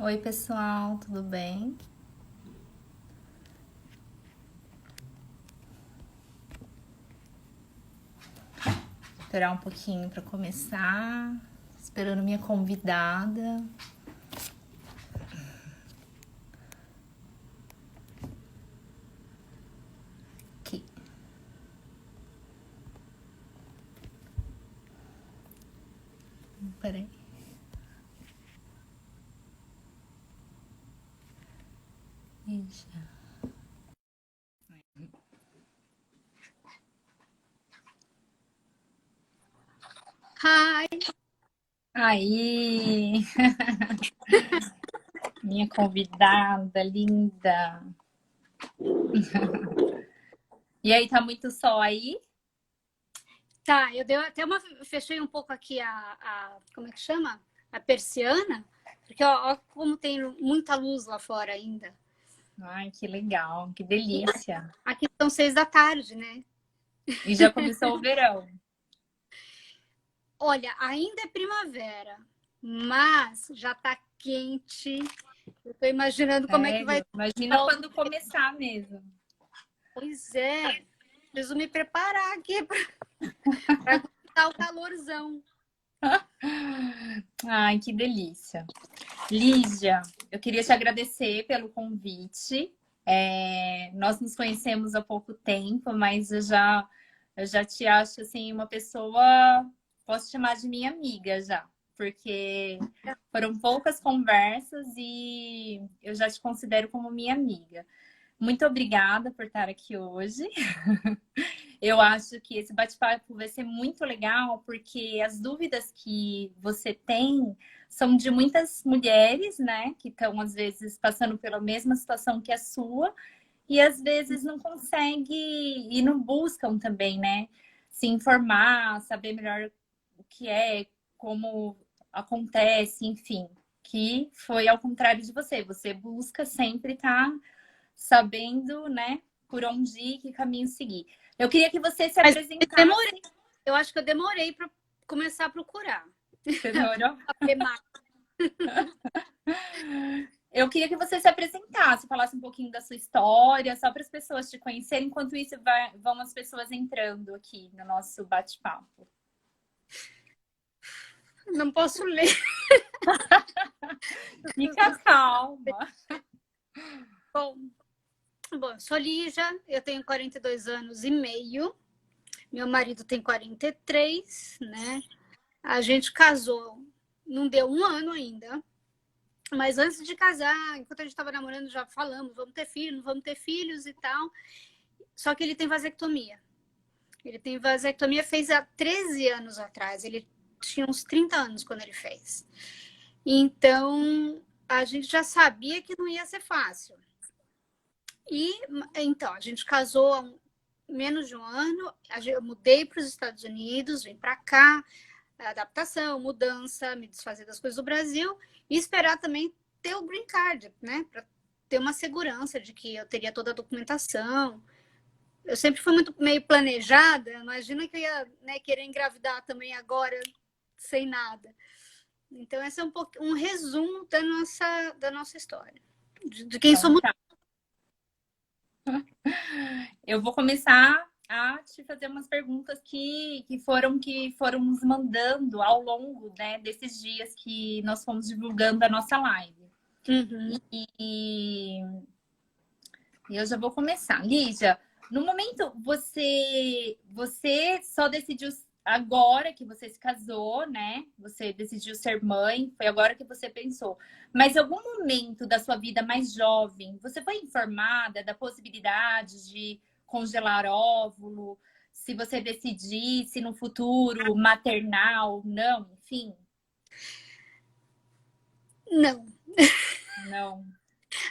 Oi, pessoal, tudo bem? Esperar um pouquinho para começar. Esperando minha convidada. Aqui. Peraí. Ixi. Ai, Aí, minha convidada linda. E aí, tá muito sol aí? tá, eu dei até fechei um pouco aqui como é que chama? A persiana, porque ó como tem muita luz lá fora ainda. Ai, que legal, que delícia. Aqui são 6 da tarde, né? E já começou o verão. Olha, ainda é primavera, mas já tá quente. Eu tô imaginando como é que vai Sério? Imagina estar. quando começar mesmo. Pois é, preciso me preparar aqui para aguentar o calorzão. Ai, que delícia. Lígia, eu queria te agradecer pelo convite. Nós nos conhecemos há pouco tempo, mas eu já te acho assim uma pessoa, posso chamar de minha amiga já, porque foram poucas conversas e eu já te considero como minha amiga. Muito obrigada por estar aqui hoje. Eu acho que esse bate-papo vai ser muito legal, porque as dúvidas que você tem são de muitas mulheres, né? Que estão, às vezes, passando pela mesma situação que a sua, e às vezes não conseguem e não buscam também, né? Se informar, saber melhor o que é, como acontece, enfim. Que foi ao contrário de você. Você busca sempre estar sabendo, né, por onde ir, que caminho seguir. Eu queria que você se Mas demorei, apresentasse. eu acho que eu demorei para começar a procurar. Você demorou? Saber mais. Eu queria que você se apresentasse, falasse um pouquinho da sua história, só para as pessoas te conhecerem. Enquanto isso, vão as pessoas entrando aqui no nosso bate-papo. Não posso ler. Fica calma. Bom, bom, sou Lígia, eu tenho 42 anos e meio. Meu marido tem 43, né? A gente casou, não deu um ano ainda. Mas antes de casar, enquanto a gente estava namorando, já falamos, vamos ter filhos, não vamos ter filhos e tal. Só que ele tem vasectomia. Ele tem vasectomia, fez há 13 anos atrás. Ele tinha uns 30 anos quando ele fez. Então, a gente já sabia que não ia ser fácil. E então, a gente casou há menos de um ano, eu mudei para os Estados Unidos, vim para cá, adaptação, mudança, me desfazer das coisas do Brasil e esperar também ter o green card, né? Para ter uma segurança de que eu teria toda a documentação. Eu sempre fui muito meio planejada, imagina que eu ia, né, querer engravidar também agora sem nada. Então, esse é um resumo da nossa história, de quem Então, somos. tá. Eu vou começar a te fazer umas perguntas que foram nos mandando ao longo, né, desses dias que nós fomos divulgando a nossa live. Uhum. E eu já vou começar. Lígia, no momento você só decidiu agora que você se casou, né? Você decidiu ser mãe, foi agora que você pensou. Mas em algum momento da sua vida mais jovem, você foi informada da possibilidade de congelar óvulo, se você decidisse no futuro maternar ou não, enfim? Não, Não.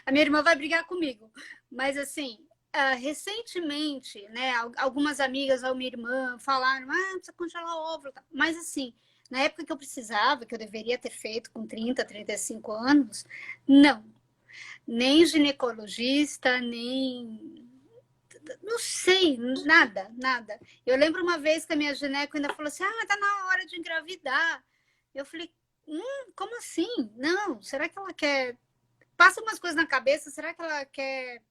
a minha irmã vai brigar comigo, mas assim, recentemente, né, algumas amigas ou minha irmã falaram, precisa congelar o óvulo, mas assim, na época que eu precisava, que eu deveria ter feito com 35 anos, não, nem ginecologista, nem, não sei, nada, nada. Eu lembro uma vez que a minha gineco ainda falou assim, tá na hora de engravidar. Eu falei, como assim? Não, será que ela quer... Passa umas coisas na cabeça, será que ela quer...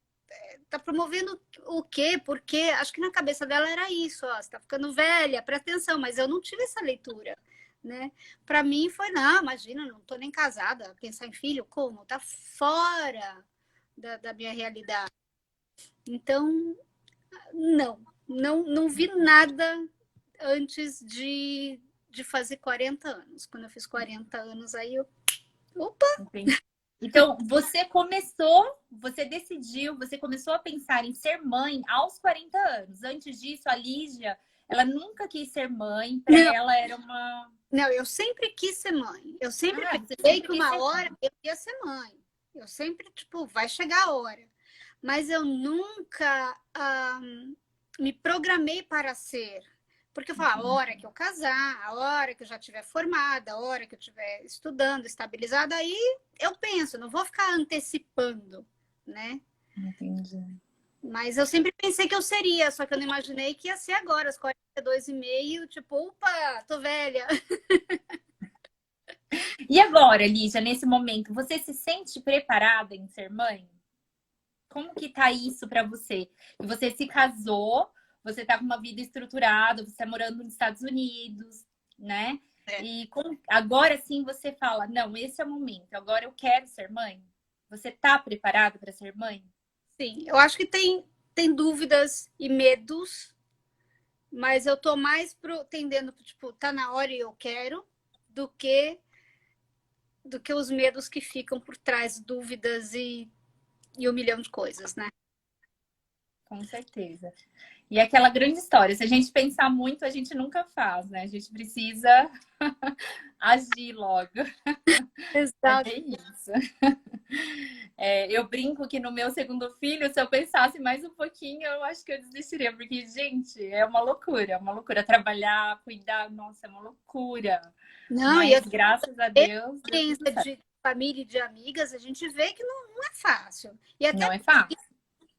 Tá promovendo o quê? Porque acho que na cabeça dela era isso, ó, você tá ficando velha, presta atenção, mas eu não tive essa leitura, né? Para mim foi, não, imagina, não tô nem casada, pensar em filho, como? Tá fora da minha realidade. Então, não vi nada antes de fazer 40 anos. Quando eu fiz 40 anos, aí eu... Opa! Entendi. Então, você decidiu, você começou a pensar em ser mãe aos 40 anos. Antes disso, a Lígia, ela nunca quis ser mãe, para Não, ela era uma... não, eu sempre quis ser mãe. Eu sempre Você pensei sempre que quis uma ser hora mãe. eu ia ser mãe. Eu sempre, tipo, vai chegar a hora. Mas eu nunca me programei para ser. Porque eu falo, a hora que eu casar, a hora que eu já estiver formada, a hora que eu estiver estudando, estabilizada, aí eu penso, não vou ficar antecipando, né? Entendi. Mas eu sempre pensei que eu seria, só que eu não imaginei que ia ser agora, aos 42,5, tipo, opa, tô velha. E agora, Lígia, nesse momento, você se sente preparada em ser mãe? Como que tá isso para você? Você se casou, você tá com uma vida estruturada, você tá morando nos Estados Unidos, né? É. E agora sim você fala, não, esse é o momento, agora eu quero ser mãe. Você tá preparada para ser mãe? Sim, eu acho que tem dúvidas e medos, mas eu tô mais tendendo, tipo, tá na hora e eu quero, do que os medos que ficam por trás, dúvidas e 1 milhão de coisas, né? Com certeza. E aquela grande história, se a gente pensar muito, a gente nunca faz, né? A gente precisa agir logo. É Exato. bem isso. Eu brinco que no meu segundo filho, se eu pensasse mais um pouquinho, eu acho que eu desistiria, porque, gente, é uma loucura, é uma loucura. Trabalhar, cuidar, nossa, é uma loucura. Não, e a Mas graças a Deus, deu tudo experiência certo. de família e de amigas, a gente vê que não é fácil. E Não é fácil.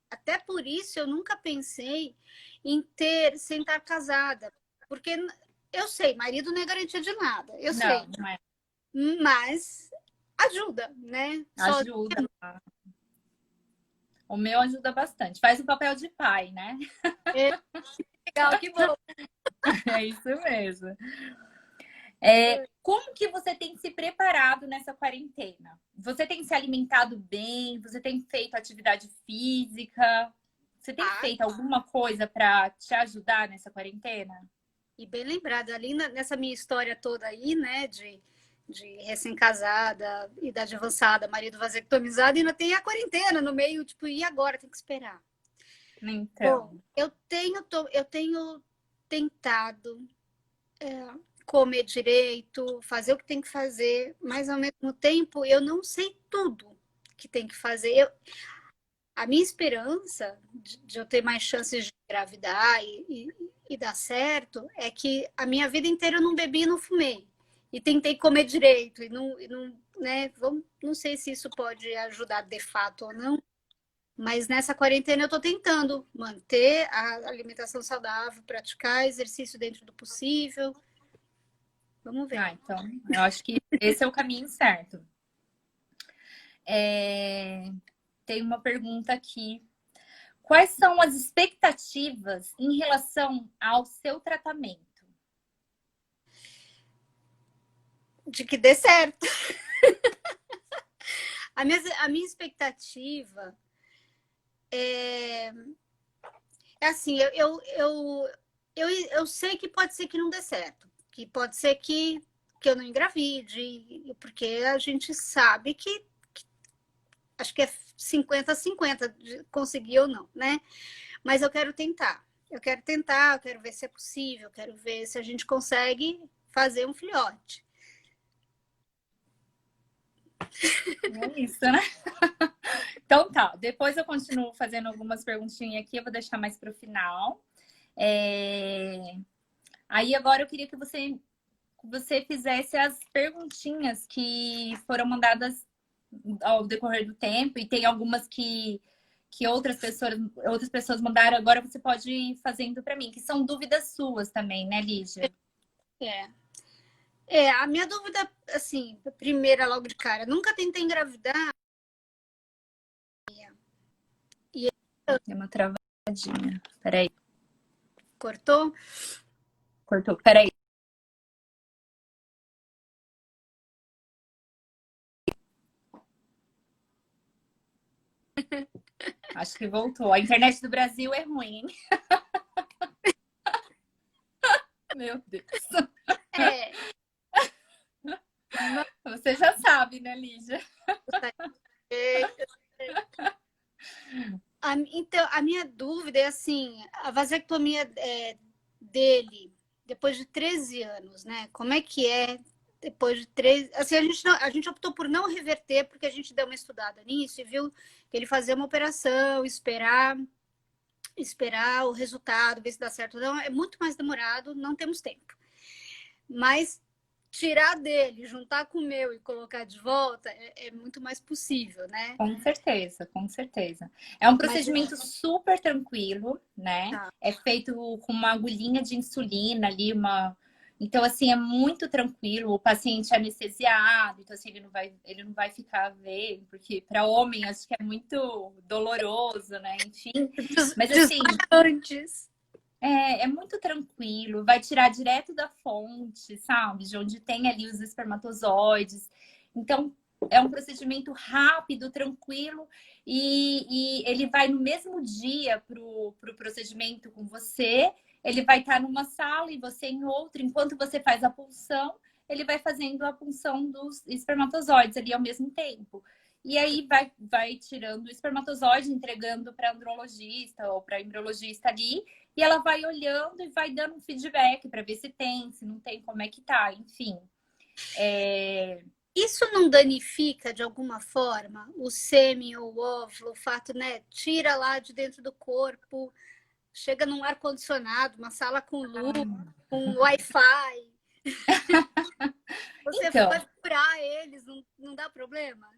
até por isso eu nunca pensei em sem estar casada. Porque eu sei, marido não é garantia de nada, eu sei. Não é. Mas ajuda, né? Só Ajuda. O meu ajuda bastante. Faz o papel de pai, né? é legal, que bom. É isso mesmo. Como que você tem se preparado nessa quarentena? Você tem se alimentado bem? Você tem feito atividade física? Você tem Ah, feito alguma coisa para te ajudar nessa quarentena? e bem lembrado, ali nessa minha história toda aí, né, de recém-casada, idade avançada, marido vasectomizado, ainda tem a quarentena no meio, tipo, e agora? Tem que esperar. Bom, Então, eu tenho tentado comer direito, fazer o que tem que fazer, mas ao mesmo tempo eu não sei tudo que tem que fazer. A minha esperança de eu ter mais chances de engravidar e dar certo é que a minha vida inteira eu não bebi e não fumei. E tentei comer direito, né? Não sei se isso pode ajudar de fato ou não, mas nessa quarentena eu estou tentando manter a alimentação saudável, praticar exercício dentro do possível. Vamos ver. então, eu acho que esse é o caminho certo. Tem uma pergunta aqui. Quais são as expectativas em relação ao seu tratamento? De que dê certo. A minha expectativa é assim, eu sei que pode ser que não dê certo, que pode ser que eu não engravide, porque a gente sabe que acho que é 50-50 de conseguir ou não, né? Mas eu quero tentar. Eu quero ver se é possível, eu quero ver se a gente consegue fazer um filhote. É isso, né? Então tá, depois eu continuo fazendo algumas perguntinhas aqui, eu vou deixar mais para o final. Aí agora eu queria que você fizesse as perguntinhas que foram mandadas ao decorrer do tempo, e tem algumas que outras pessoas mandaram, agora você pode ir fazendo para mim, que são dúvidas suas também, né, Lígia? É. A minha dúvida, assim, primeira logo de cara, nunca tentei engravidar. E Deu uma travadinha. Peraí, cortou? cortou. Peraí. Acho que voltou. A internet do Brasil é ruim, hein? Meu Deus. É, mas, Você já sabe, né, Lígia? então, a minha dúvida é assim, a vasectomia dele, depois de 13 anos, né? Como é que é depois de 13... Assim, a gente optou por não reverter, porque a gente deu uma estudada nisso e viu que ele fazia uma operação, esperar o resultado, ver se dá certo ou não, é muito mais demorado, não temos tempo. Mas tirar dele, juntar com o meu e colocar de volta é muito mais possível, né? Com certeza, com certeza. É um Mas procedimento super tranquilo, né? tá. É feito com uma agulhinha de insulina ali, uma. Então, assim, é muito tranquilo. O paciente é anestesiado, então, assim, ele não vai ficar vendo, porque para homem acho que é muito doloroso, né? Enfim. Mas, assim, Antes. é muito tranquilo, vai tirar direto da fonte, sabe? De onde tem ali os espermatozoides. Então, é um procedimento rápido, tranquilo, e ele vai no mesmo dia pro procedimento com você. Ele vai estar numa sala e você em outra. Enquanto você faz a punção, ele vai fazendo a punção dos espermatozoides ali ao mesmo tempo. E aí vai tirando o espermatozoide, entregando para andrologista ou para embriologista ali, e ela vai olhando e vai dando um feedback para ver se tem, se não tem, como é que tá, enfim. Isso não danifica de alguma forma o sêmen ou o óvulo, o fato, né? Tira lá de dentro do corpo, chega num ar-condicionado, uma sala com luz, com Wi-Fi. Você Então, vai curar eles, não dá problema?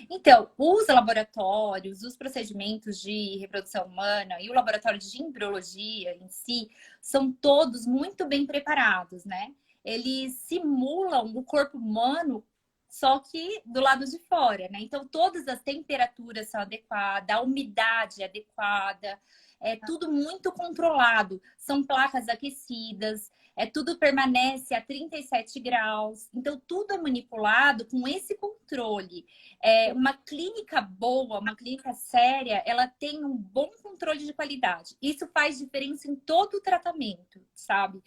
Então, os laboratórios, os procedimentos de reprodução humana e o laboratório de embriologia em si são todos muito bem preparados, né? Eles simulam o corpo humano, só que do lado de fora, né? Então, todas as temperaturas são adequadas, a umidade é adequada, é tudo muito controlado. São placas aquecidas, tudo permanece a 37 graus. Então, tudo é manipulado com esse controle. Uma clínica boa, uma clínica séria, ela tem um bom controle de qualidade. Isso faz diferença em todo o tratamento, sabe?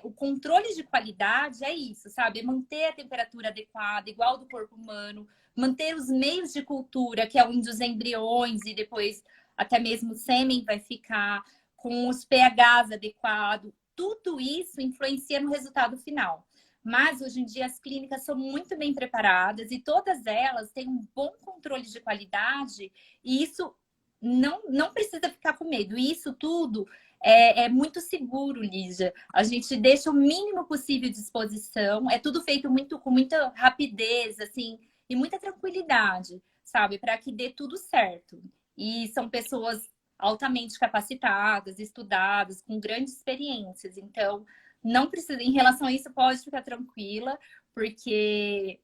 O controle de qualidade é isso, sabe? É manter a temperatura adequada, igual do corpo humano, manter os meios de cultura, que é onde os embriões e depois até mesmo o sêmen vai ficar, com os pHs adequados. Tudo isso influencia no resultado final. Mas hoje em dia as clínicas são muito bem preparadas e todas elas têm um bom controle de qualidade, e isso não precisa ficar com medo. E isso tudo é muito seguro, Lígia. A gente deixa o mínimo possível de exposição, é tudo feito com muita rapidez, assim, e muita tranquilidade, sabe? Para que dê tudo certo. E são pessoas altamente capacitadas, estudadas, com grandes experiências. Então, não precisa, em relação a isso, pode ficar tranquila, porque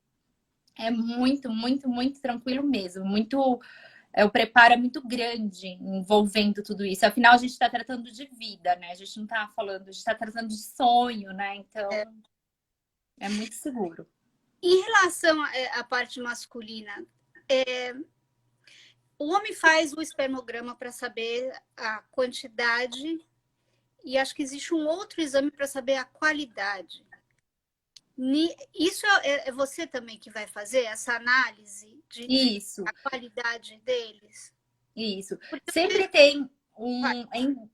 é muito, muito, muito tranquilo mesmo. Muito, o preparo é muito grande envolvendo tudo isso. Afinal, a gente está tratando de vida, né? A gente não está falando, a gente está tratando de sonho, né? Então, é muito seguro. Em relação à parte masculina, o homem faz o espermograma para saber a quantidade e acho que existe um outro exame para saber a qualidade. Isso é você também que vai fazer essa análise de Isso, a qualidade deles? isso. Porque Sempre tem um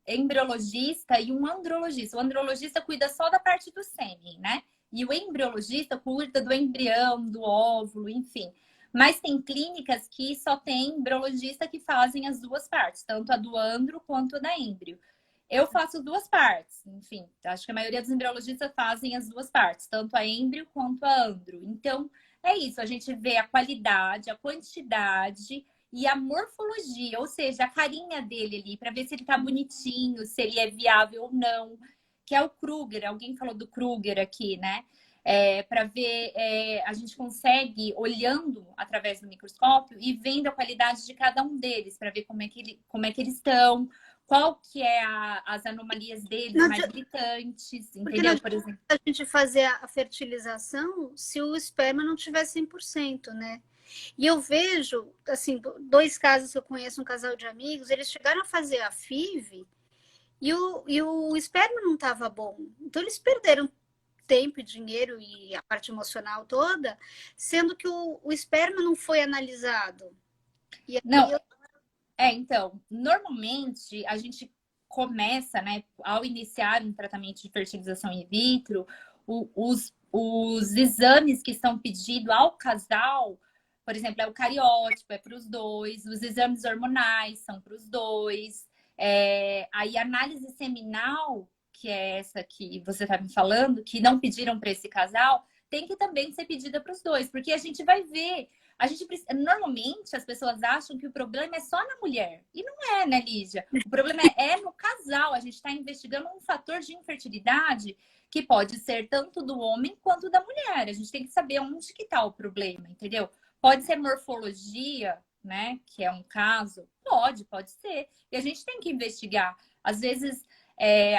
embriologista e um andrologista. O andrologista cuida só da parte do sêmen, né? E o embriologista cuida do embrião, do óvulo, enfim. Mas tem clínicas que só tem embriologista que fazem as duas partes, tanto a do andro quanto a da embrio. Eu faço duas partes, enfim, acho que a maioria dos embriologistas fazem as duas partes, tanto a embrio quanto a andro. Então, é isso, a gente vê a qualidade, a quantidade e a morfologia, ou seja, a carinha dele ali, para ver se ele tá bonitinho, se ele é viável ou não, que é o Kruger. Alguém falou do Kruger aqui, né? para ver, a gente consegue, olhando através do microscópio e vendo a qualidade de cada um deles, para ver como é que eles estão, qual que é as anomalias deles Não mais adi- gritantes, Porque não entendeu? Por adianta exemplo. a gente fazer a fertilização se o esperma não tiver 100%, né? E eu vejo, assim, dois casos que eu conheço, um casal de amigos, eles chegaram a fazer a FIV e o esperma não estava bom. Então, eles perderam tempo e dinheiro e a parte emocional toda, sendo que o esperma não foi analisado. E aí Não, então, normalmente a gente começa, né, ao iniciar um tratamento de fertilização in vitro, os exames que são pedidos ao casal, por exemplo, é o cariótipo, é para os dois, os exames hormonais são para os dois, aí a análise seminal, que é essa que você está me falando, que não pediram para esse casal, tem que também ser pedida para os dois, porque a gente vai ver normalmente as pessoas acham que o problema é só na mulher. E não é, né, Lígia? O problema é no casal. A gente está investigando um fator de infertilidade que pode ser tanto do homem quanto da mulher. A gente tem que saber onde que está o problema, entendeu? Pode ser morfologia, né? Que é um caso. Pode ser. E a gente tem que investigar. Às vezes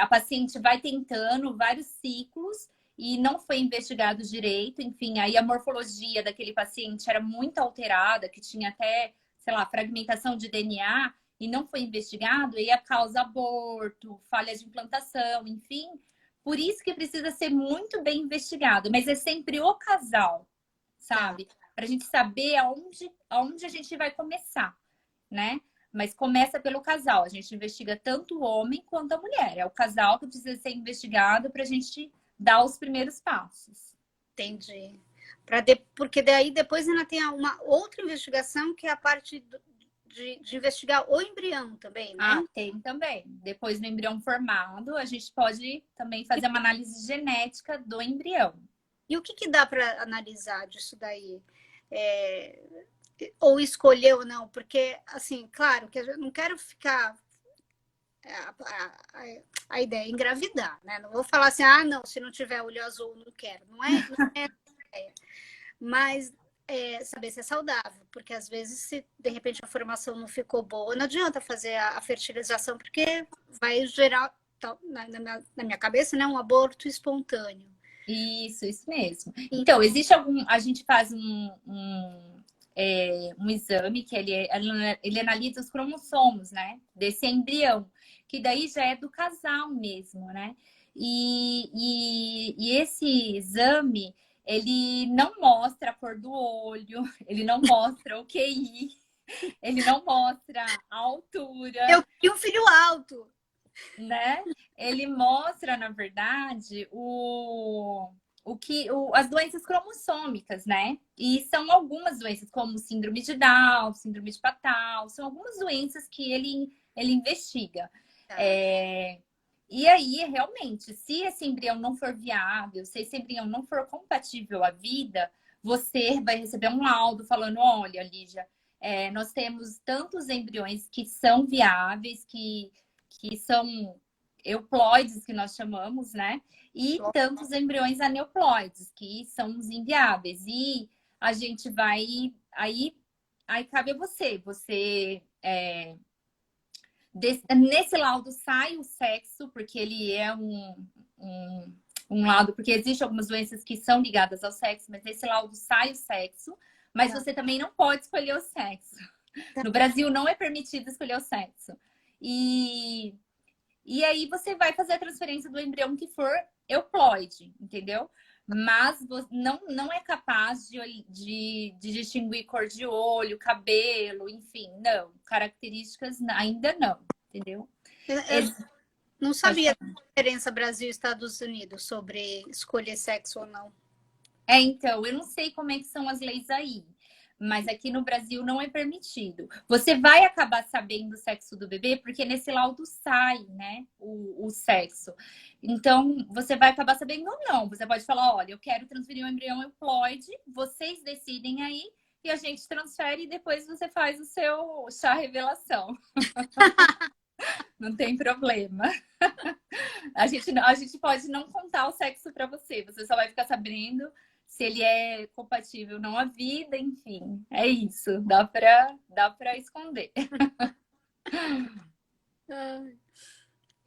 a paciente vai tentando vários ciclos e não foi investigado direito, enfim, aí a morfologia daquele paciente era muito alterada, que tinha até, sei lá, fragmentação de DNA, e não foi investigado, e a causa aborto, falha de implantação, enfim. Por isso que precisa ser muito bem investigado, mas é sempre o casal, tá. sabe? Para a gente saber aonde a gente vai começar, né? Mas começa pelo casal. A gente investiga tanto o homem quanto a mulher. É o casal que precisa ser investigado para a gente dar os primeiros passos. Entendi. Porque daí depois ainda tem uma outra investigação que é a parte de investigar o embrião também, né? Ah, tem também. Depois do embrião formado, a gente pode também fazer uma análise genética do embrião. E o que dá para analisar disso daí? É, ou escolher ou não? Porque, assim, claro que eu não quero ficar. A ideia é engravidar, né? Não vou falar assim, ah, não, se não tiver olho azul, não quero. Não é essa a ideia. Mas saber se é saudável, porque às vezes, se de repente a formação não ficou boa, não adianta fazer a fertilização, porque vai gerar, na minha cabeça, né, um aborto espontâneo. Isso mesmo. Então, existe algum. A gente faz um exame que ele analisa os cromossomos, né? Desse embrião, que daí já é do casal mesmo, né? E esse exame, ele não mostra a cor do olho, ele não mostra o QI, ele não mostra a altura, Eu queria um filho alto. né? Ele mostra, na verdade, as doenças cromossômicas, né? E são algumas doenças, como síndrome de Down, síndrome de Patau, são algumas doenças que ele investiga. Tá. É, e aí, realmente, se esse embrião não for viável, se esse embrião não for compatível à vida, você vai receber um laudo falando: olha, Lígia, nós temos tantos embriões que são viáveis, que são euploides, que nós chamamos, né? E tantos embriões aneuploides, que são os inviáveis. E a gente vai. Aí cabe a você. Nesse laudo sai o sexo, porque ele é um laudo, porque existem algumas doenças que são ligadas ao sexo, mas nesse laudo sai o sexo, mas Tá. você também não pode escolher o sexo. No Brasil não é permitido escolher o sexo. E aí você vai fazer a transferência do embrião que for euploide, entendeu? Mas não é capaz de distinguir cor de olho, cabelo, enfim, não. Características ainda não, entendeu? Eu não Pode sabia falar. a diferença Brasil e Estados Unidos sobre escolher sexo ou não. Então, eu não sei como é que são as leis aí, mas aqui no Brasil não é permitido. Você vai acabar sabendo o sexo do bebê, porque nesse laudo sai, né, o sexo. Então, você vai acabar sabendo ou não. Você pode falar: olha, eu quero transferir um embrião euploide, vocês decidem aí, e a gente transfere e depois você faz o seu chá revelação. Não tem problema. A gente pode não contar o sexo para você. Você só vai ficar sabendo se ele é compatível ou não à vida, enfim. É isso. Dá para esconder.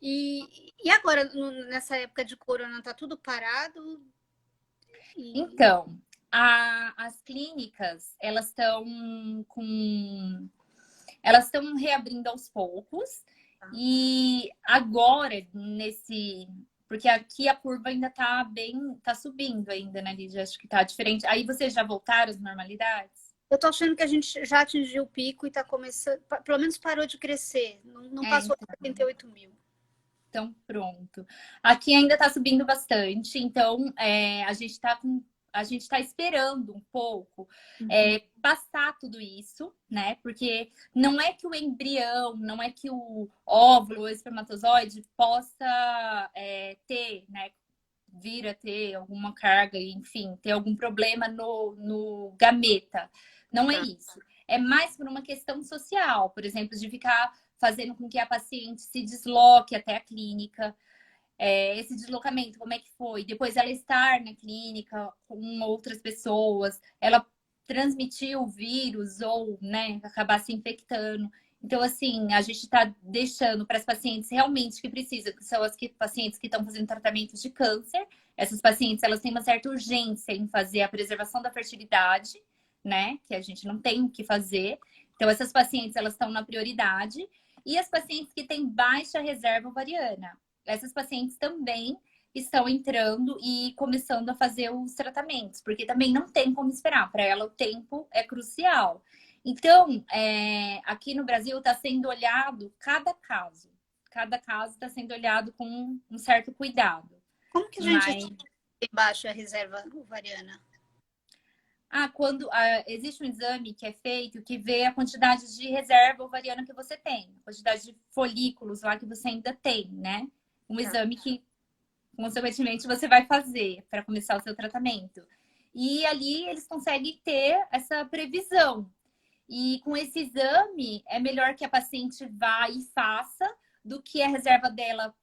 E agora, nessa época de corona, tá tudo parado? Então, as clínicas, elas estão reabrindo aos poucos. E agora, porque aqui a curva ainda tá subindo ainda, né, Lídia? Acho que tá diferente. Aí vocês já voltaram às normalidades? Eu tô achando que a gente já atingiu o pico e tá começando, pelo menos parou de crescer. Não passou de 78 mil. Então, pronto. Aqui ainda está subindo bastante, então a gente está esperando um pouco passar tudo isso, né? Porque não é que o embrião, não é que o óvulo, o espermatozoide possa ter, né? Vir a ter alguma carga, enfim, ter algum problema no gameta. Não é isso. É mais por uma questão social, por exemplo, de ficar fazendo com que a paciente se desloque até a clínica. Esse deslocamento, como é que foi? Depois ela estar na clínica com outras pessoas, ela transmitir o vírus ou, né, acabar se infectando. Então, assim, a gente está deixando para as pacientes realmente que precisam, que são as pacientes que estão fazendo tratamento de câncer. Essas pacientes, elas têm uma certa urgência em fazer a preservação da fertilidade, né? Que a gente não tem o que fazer. Então, essas pacientes, elas estão na prioridade. E as pacientes que têm baixa reserva ovariana. Essas pacientes também estão entrando e começando a fazer os tratamentos, porque também não tem como esperar. Para ela, o tempo é crucial. Então, aqui no Brasil está sendo olhado cada caso. Cada caso está sendo olhado com um certo cuidado. Como que a gente tem baixa reserva ovariana? Quando existe um exame que é feito que vê a quantidade de reserva ovariana que você tem, a quantidade de folículos lá que você ainda tem, né? Um exame que, consequentemente, você vai fazer para começar o seu tratamento. E ali eles conseguem ter essa previsão. E com esse exame, é melhor que a paciente vá e faça do que a reserva dela,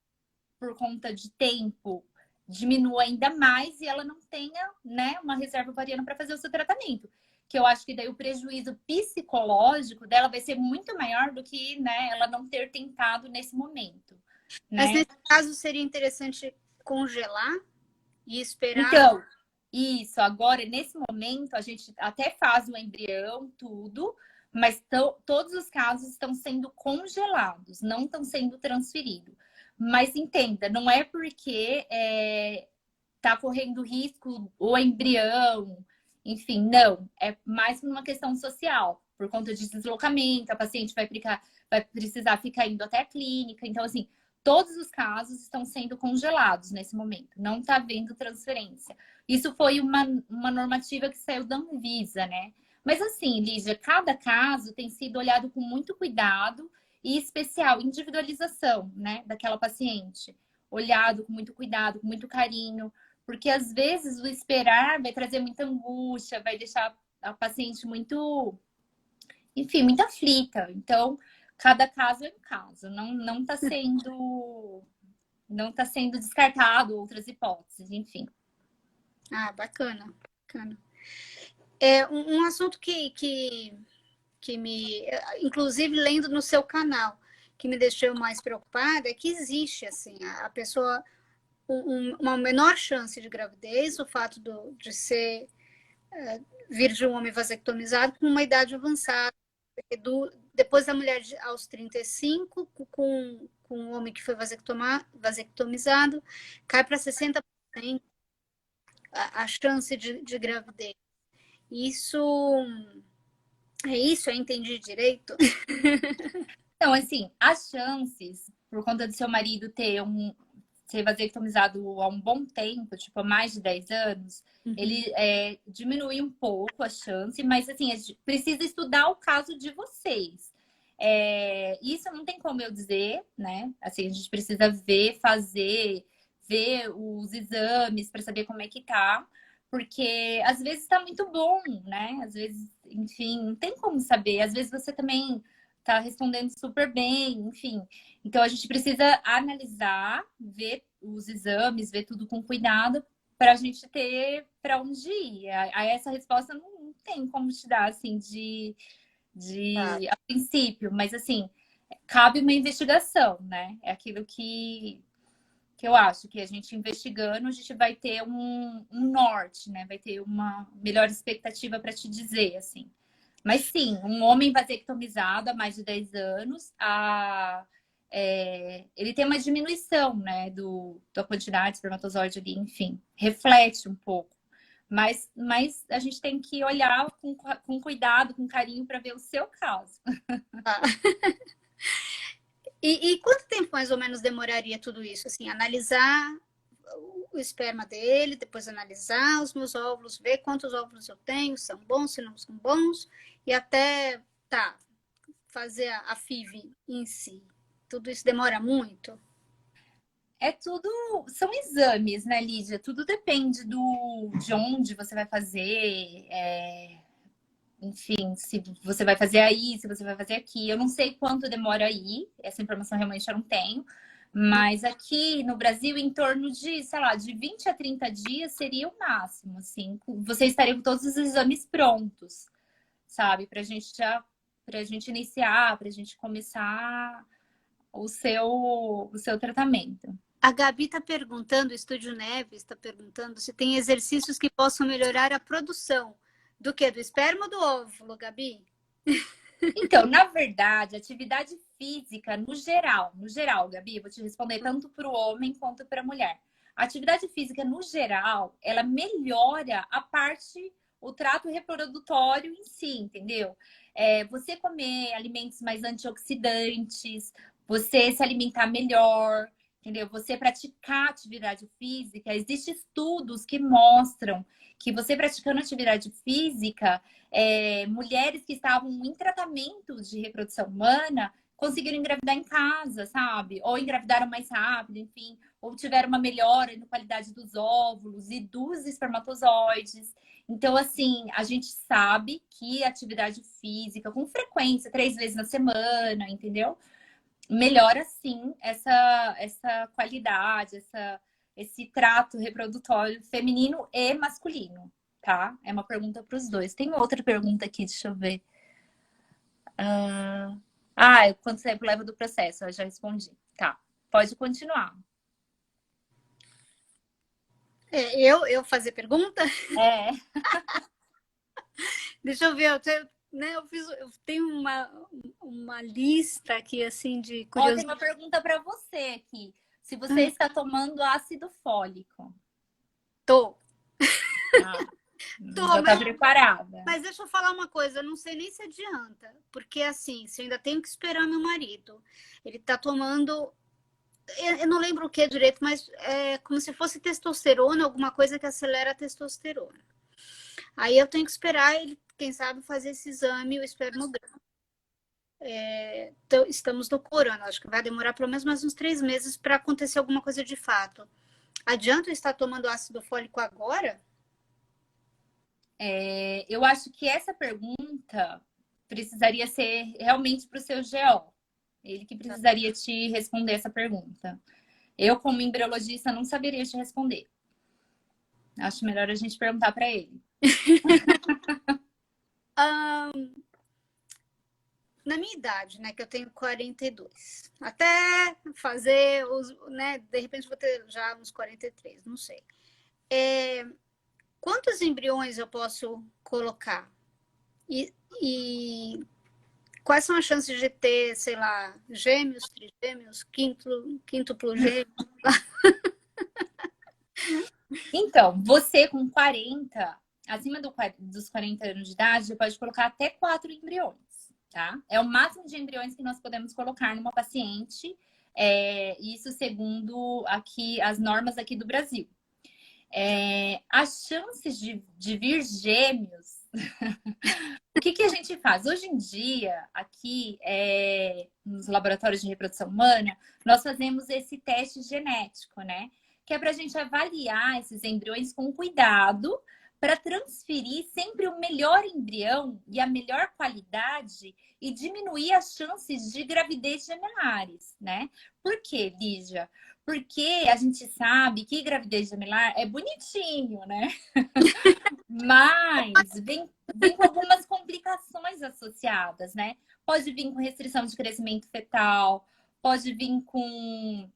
por conta de tempo, diminua ainda mais e ela não tenha, né, uma reserva ovariana para fazer o seu tratamento. Que eu acho que daí o prejuízo psicológico dela vai ser muito maior do que, né, ela não ter tentado nesse momento. Mas Né? nesse caso seria interessante congelar e esperar. Então, isso, agora, nesse momento, a gente até faz o embrião, tudo, mas todos os casos estão sendo congelados, não estão sendo transferidos. Mas entenda, não é porque está correndo risco o embrião, enfim, não. É mais por uma questão social, por conta de deslocamento, a paciente vai precisar ficar indo até a clínica. Então, assim, todos os casos estão sendo congelados nesse momento, não está havendo transferência. Isso foi uma normativa que saiu da Anvisa, né? Mas assim, Lígia, cada caso tem sido olhado com muito cuidado e especial, individualização, né, daquela paciente. Olhado com muito cuidado, com muito carinho, porque às vezes o esperar vai trazer muita angústia, vai deixar a paciente muito, enfim, muito aflita. Então, cada caso é um caso, não está sendo descartado outras hipóteses, enfim. Bacana, bacana. Um assunto que me, inclusive lendo no seu canal, que me deixou mais preocupada é que existe assim a pessoa uma menor chance de gravidez, o fato de ser vir de um homem vasectomizado com uma idade avançada, depois da mulher aos 35, com um homem que foi vasectomizado, cai para 60% a chance de gravidez. Isso é isso? Eu entendi direito? Então, assim, as chances, por conta do seu marido ser vasectomizado há um bom tempo, tipo, há mais de 10 anos, ele diminui um pouco a chance, mas, assim, a gente precisa estudar o caso de vocês. Isso não tem como eu dizer, né? Assim, a gente precisa ver os exames para saber como é que tá, porque às vezes tá muito bom, né? Às vezes, enfim, não tem como saber. Às vezes você também tá respondendo super bem, enfim. Então, a gente precisa analisar, ver os exames, ver tudo com cuidado, para a gente ter para onde ir. Aí essa resposta não tem como te dar, assim, Tá. a princípio, mas, assim, cabe uma investigação, né? É aquilo que eu acho que a gente investigando, a gente vai ter um norte, né? Vai ter uma melhor expectativa para te dizer, assim. Mas sim, um homem vasectomizado há mais de 10 anos, ele tem uma diminuição, né, da quantidade de espermatozoide ali, enfim, reflete um pouco. Mas a gente tem que olhar com cuidado, com carinho, para ver o seu caso. Tá. E quanto tempo mais ou menos demoraria tudo isso? Assim, analisar o esperma dele, depois analisar os meus óvulos, ver quantos óvulos eu tenho, são bons, se não são bons, e até, tá, fazer a FIV em si. Tudo isso demora muito? É tudo, são exames, né, Lídia? Tudo depende de onde você vai fazer, enfim, se você vai fazer aí, se você vai fazer aqui. Eu não sei quanto demora aí, essa informação realmente eu não tenho. Mas aqui no Brasil, em torno de, sei lá, de 20 a 30 dias seria o máximo, assim. Você estaria com todos os exames prontos, sabe? Pra gente iniciar, pra gente começar o seu tratamento. A Gabi está perguntando, o Estúdio Neves está perguntando se tem exercícios que possam melhorar a produção do que? Do esperma ou do óvulo, Gabi? Então, na verdade, atividade física no geral, Gabi, vou te responder tanto para o homem quanto para a mulher. A atividade física, no geral, ela melhora o trato reprodutório em si, entendeu? Você comer alimentos mais antioxidantes, você se alimentar melhor, entendeu? Você praticar atividade física, existem estudos que mostram que você praticando atividade física, mulheres que estavam em tratamento de reprodução humana conseguiram engravidar em casa, sabe? Ou engravidaram mais rápido, enfim, ou tiveram uma melhora na qualidade dos óvulos e dos espermatozoides. Então, assim, a gente sabe que atividade física, com frequência, 3 vezes na semana, entendeu? Melhora, sim, essa qualidade, esse trato reprodutório feminino e masculino, tá? É uma pergunta para os dois. Tem outra pergunta aqui, deixa eu ver. Quanto tempo leva do processo? Eu já respondi. Tá, pode continuar. Eu fazer pergunta? É. Deixa eu ver, eu tenho uma lista aqui, assim, de Ó, tem curiosidades. uma pergunta para você aqui. Se você está tomando ácido fólico. Tô. Ah, Tô, já está preparada. mas deixa eu falar uma coisa, eu não sei nem se adianta, porque assim, se eu ainda tenho que esperar meu marido, ele tá tomando, eu não lembro o que direito, mas é como se fosse testosterona, alguma coisa que acelera a testosterona. Aí eu tenho que esperar ele, quem sabe, fazer esse exame, o espermograma. Então, estamos no corona, acho que vai demorar pelo menos mais uns 3 meses para acontecer alguma coisa de fato. Adianta eu estar tomando ácido fólico agora? Eu acho que essa pergunta precisaria ser realmente para o seu GO. Ele que precisaria te responder essa pergunta. Eu, como embriologista, não saberia te responder. Acho melhor a gente perguntar para ele. Na minha idade, né, que eu tenho 42, até fazer os, né, de repente vou ter já uns 43, não sei. Quantos embriões eu posso colocar? E quais são as chances de ter, sei lá, gêmeos, trigêmeos, quíntuplo gêmeos? Então, você com 40, acima dos 40 anos de idade, você pode colocar até 4 embriões, tá? É o máximo de embriões que nós podemos colocar numa paciente, isso segundo aqui as normas aqui do Brasil. As chances de vir gêmeos, o que a gente faz? Hoje em dia, aqui nos laboratórios de reprodução humana, nós fazemos esse teste genético, né? Que é para a gente avaliar esses embriões com cuidado para transferir sempre o melhor embrião e a melhor qualidade e diminuir as chances de gravidez gemelar, né? Por quê, Lígia? Porque a gente sabe que gravidez gemelar é bonitinho, né? Mas vem com algumas complicações associadas, né? Pode vir com restrição de crescimento fetal, pode vir com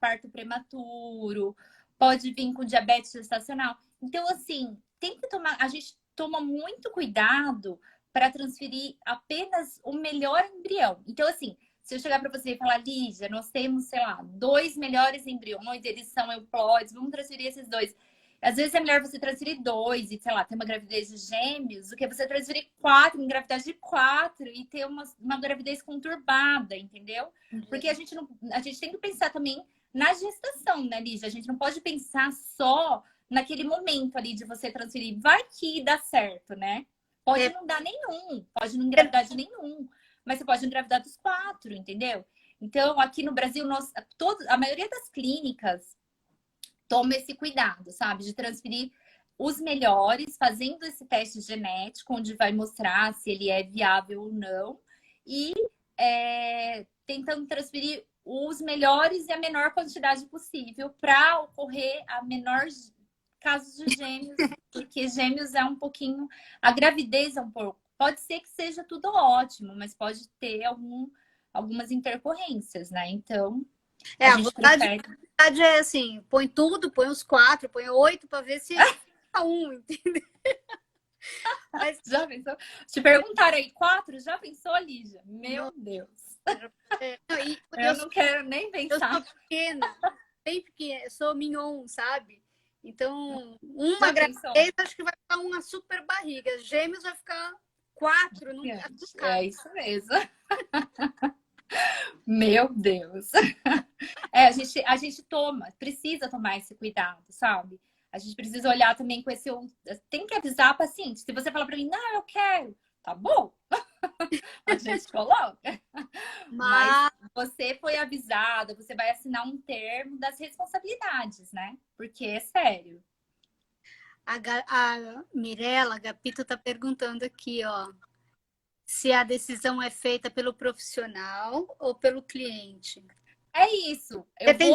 parto prematuro, pode vir com diabetes gestacional. Então, assim, tem que tomar. A gente toma muito cuidado para transferir apenas o melhor embrião. Então, assim, se eu chegar para você e falar, Lígia, nós temos, sei lá, 2 melhores embriões, eles são euploides, vamos transferir esses 2. Às vezes é melhor você transferir 2 e, sei lá, ter uma gravidez de gêmeos do que você transferir 4, engravidar de 4 e ter uma gravidez conturbada, entendeu? Porque a gente tem que pensar também na gestação, né, Lígia? A gente não pode pensar só naquele momento ali de você transferir. Vai que dá certo, né? Pode não dar nenhum, pode não engravidar de nenhum, mas você pode engravidar dos 4, entendeu? Então, aqui no Brasil, a maioria das clínicas toma esse cuidado, sabe? De transferir os melhores, fazendo esse teste genético, onde vai mostrar se ele é viável ou não, e tentando transferir os melhores e a menor quantidade possível para ocorrer a menor casos de gêmeos, porque gêmeos é um pouquinho... A gravidez é um pouco... Pode ser que seja tudo ótimo, mas pode ter algumas intercorrências, né? Então, a gente vontade é assim, põe tudo, põe os 4, põe 8 para ver se fica um, entendeu? Mas já pensou? Te perguntaram aí, 4? Já pensou, Lígia? Meu Deus. Eu não quero nem pensar. Eu sou pequena, bem pequena, eu sou mignon, sabe? Então, uma gravidez acho que vai ficar uma super barriga. Gêmeos vai ficar 4, não é isso mesmo. Meu Deus. A gente precisa tomar esse cuidado, sabe? A gente precisa olhar também com esse... Tem que avisar a paciente. Se você falar para mim, não, eu quero, tá bom. A gente coloca. Mas você foi avisada, você vai assinar um termo das responsabilidades, né? Porque é sério. A Mirella Agapito tá perguntando aqui, ó, se a decisão é feita pelo profissional ou pelo cliente. É isso. Ela tem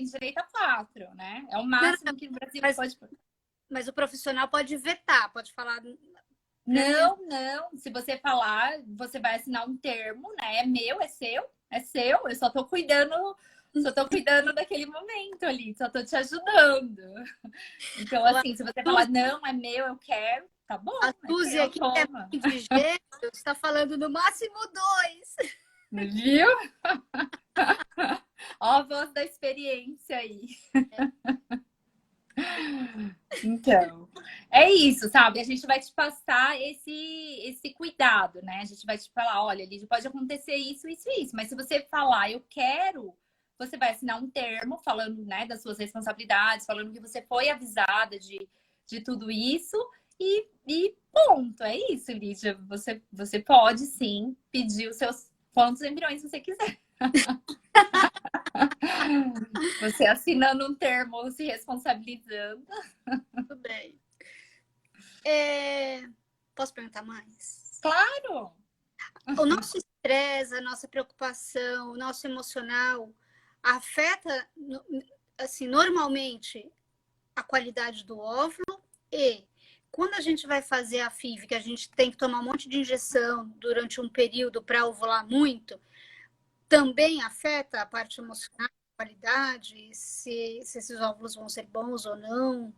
direito a 4, né? É o máximo que o Brasil pode... Mas o profissional pode vetar, pode falar... Não. Se você falar, você vai assinar um termo, né? É meu, é seu. Eu só tô cuidando daquele momento ali, só tô te ajudando. Então, assim, se você falar, não, é meu, eu quero, tá bom. A Suzy aqui é de gênero, está falando no máximo 2. Viu? Ó a voz da experiência aí. Então, é isso, sabe? A gente vai te passar esse cuidado, né? A gente vai te falar, olha, Lídia, pode acontecer isso, isso e isso. Mas se você falar, eu quero, você vai assinar um termo falando, né, das suas responsabilidades, falando que você foi avisada de tudo isso e ponto. É isso, Lídia. Você pode, sim, pedir os seus quantos embriões você quiser. Você assinando um termo, se responsabilizando. Tudo bem. Posso perguntar mais? Claro! O nosso estresse, a nossa preocupação, o nosso emocional afeta, assim, normalmente a qualidade do óvulo e quando a gente vai fazer a FIV, que a gente tem que tomar um monte de injeção durante um período para ovular muito, também afeta a parte emocional, a qualidade, se esses óvulos vão ser bons ou não.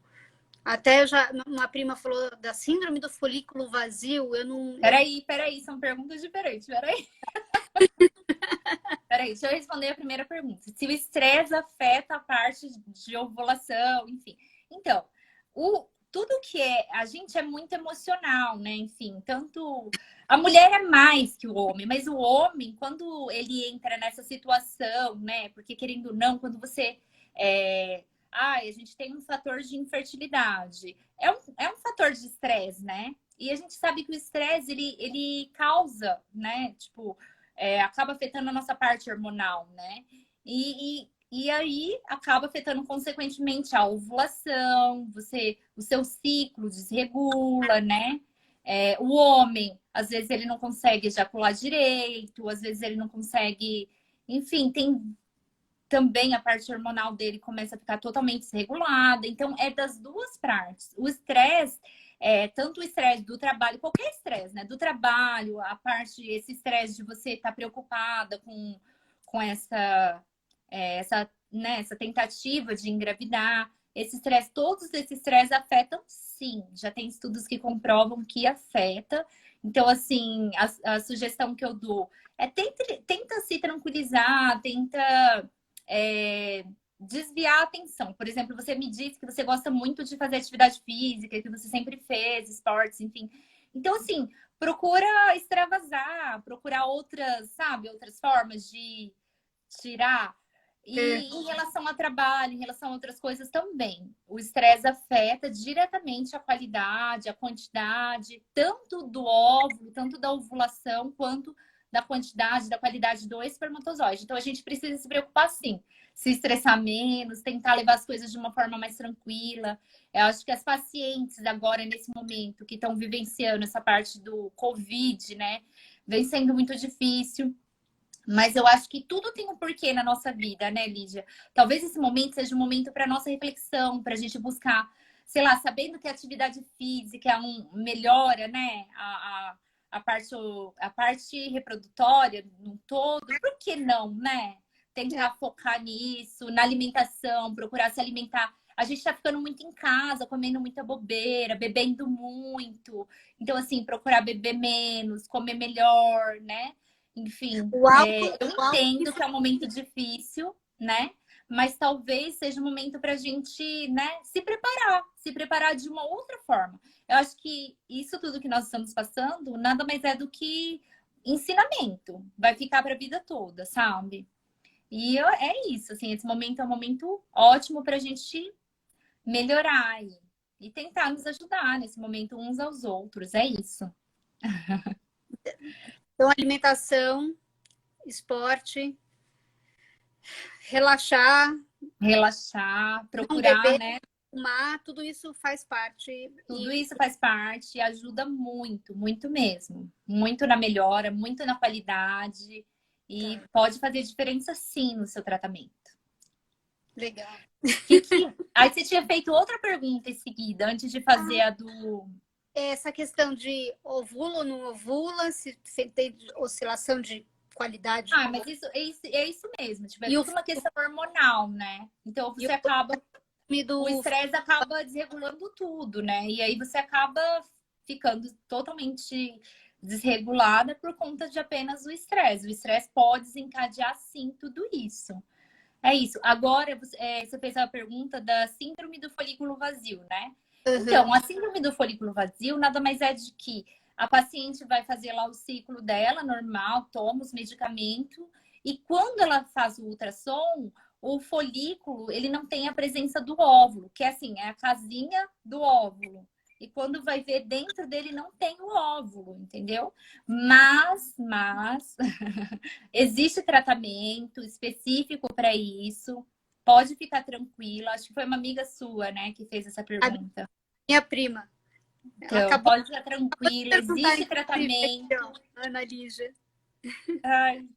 Até uma prima falou da síndrome do folículo vazio, eu não... Peraí, são perguntas diferentes, peraí. Peraí, deixa eu responder a primeira pergunta. Se o estresse afeta a parte de ovulação, enfim. Então, tudo que a gente é muito emocional, né? Enfim, tanto... A mulher é mais que o homem, mas o homem, quando ele entra nessa situação, né? Porque, querendo ou não, quando você... a gente tem um fator de infertilidade. É um fator de estresse, né? E a gente sabe que o estresse, ele causa, né? Tipo, acaba afetando a nossa parte hormonal, né? E E aí acaba afetando consequentemente a ovulação, o seu ciclo desregula, né? O homem, às vezes ele não consegue ejacular direito, às vezes ele não consegue, enfim, tem também a parte hormonal dele começa a ficar totalmente desregulada. Então, é das duas partes. O estresse, tanto o estresse do trabalho, qualquer estresse, né? Do trabalho, a parte, esse estresse de você estar preocupada com essa tentativa de engravidar. Esse estresse, todos esses estresses afetam, sim. Já tem estudos que comprovam que afeta. Então, assim, a sugestão que eu dou é tenta se tranquilizar, tenta desviar a atenção. Por exemplo, você me disse que você gosta muito de fazer atividade física, que você sempre fez esportes, enfim. Então, assim, procura extravasar, procurar outras, sabe, outras formas de tirar. E em relação ao trabalho, em relação a outras coisas também. O estresse afeta diretamente a qualidade, a quantidade, tanto do óvulo, tanto da ovulação, quanto da quantidade, da qualidade do espermatozoide. Então a gente precisa se preocupar sim, se estressar menos, tentar levar as coisas de uma forma mais tranquila. Eu acho que as pacientes agora, nesse momento, que estão vivenciando essa parte do Covid, né, vem sendo muito difícil. Mas eu acho que tudo tem um porquê na nossa vida, né, Lídia? Talvez esse momento seja um momento para nossa reflexão, para a gente buscar, sei lá, sabendo que a atividade física melhora, né, a parte reprodutória no todo, por que não, né? Tentar focar nisso, na alimentação, procurar se alimentar. A gente tá ficando muito em casa, comendo muita bobeira, bebendo muito. Então, assim, procurar beber menos, comer melhor, né? Enfim, eu entendo que é um momento difícil, né? Mas talvez seja um momento para a gente, né, se preparar de uma outra forma. Eu acho que isso tudo que nós estamos passando nada mais é do que ensinamento. Vai ficar para a vida toda, sabe? E é isso, assim, esse momento é um momento ótimo para a gente melhorar e tentar nos ajudar nesse momento uns aos outros. É isso. Então, alimentação, esporte, relaxar, Procurar, beber, né? fumar, tudo isso faz parte. Tudo isso faz parte e ajuda muito, muito mesmo. Muito na melhora, muito na qualidade. E pode fazer diferença sim no seu tratamento. Legal. Aí você tinha feito outra pergunta em seguida, antes de fazer a do. Essa questão de ovula ou não ovula, se tem oscilação de qualidade. Mas isso mesmo. Tipo, é tudo uma questão hormonal, né? Então você acaba. O estresse acaba desregulando tudo, né? E aí você acaba ficando totalmente desregulada por conta de apenas o estresse. O estresse pode desencadear, sim, tudo isso. É isso. Agora, você fez a pergunta da síndrome do folículo vazio, né? Então, a síndrome do folículo vazio nada mais é de que a paciente vai fazer lá o ciclo dela, normal, toma os medicamentos, e quando ela faz o ultrassom, o folículo, ele não tem a presença do óvulo, que é assim, é a casinha do óvulo. E quando vai ver dentro dele não tem o óvulo, entendeu? Mas existe tratamento específico para isso. Pode ficar tranquila. Acho que foi uma amiga sua, né, que fez essa pergunta. Minha prima. Então, pode ficar tranquila. Existe tratamento. Ana Lígia. Ai.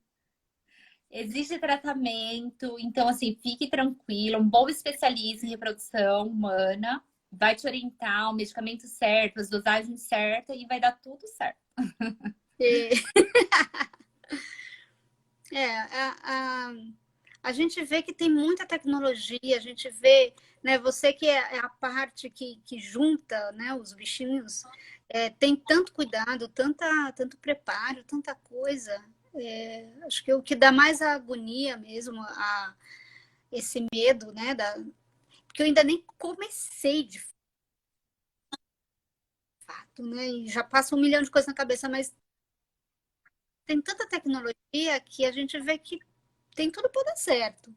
Existe tratamento. Então, assim, fique tranquila. Um bom especialista em reprodução humana vai te orientar o medicamento certo, as dosagens certas e vai dar tudo certo. A gente vê que tem muita tecnologia, a gente vê, né, você que é a parte que junta, né, os bichinhos, tem tanto cuidado, tanto preparo, tanta coisa. Acho que o que dá mais a agonia mesmo, esse medo, né, porque eu ainda nem comecei de fato, né, e já passa 1 milhão de coisas na cabeça, mas tem tanta tecnologia que a gente vê que tem tudo para dar certo.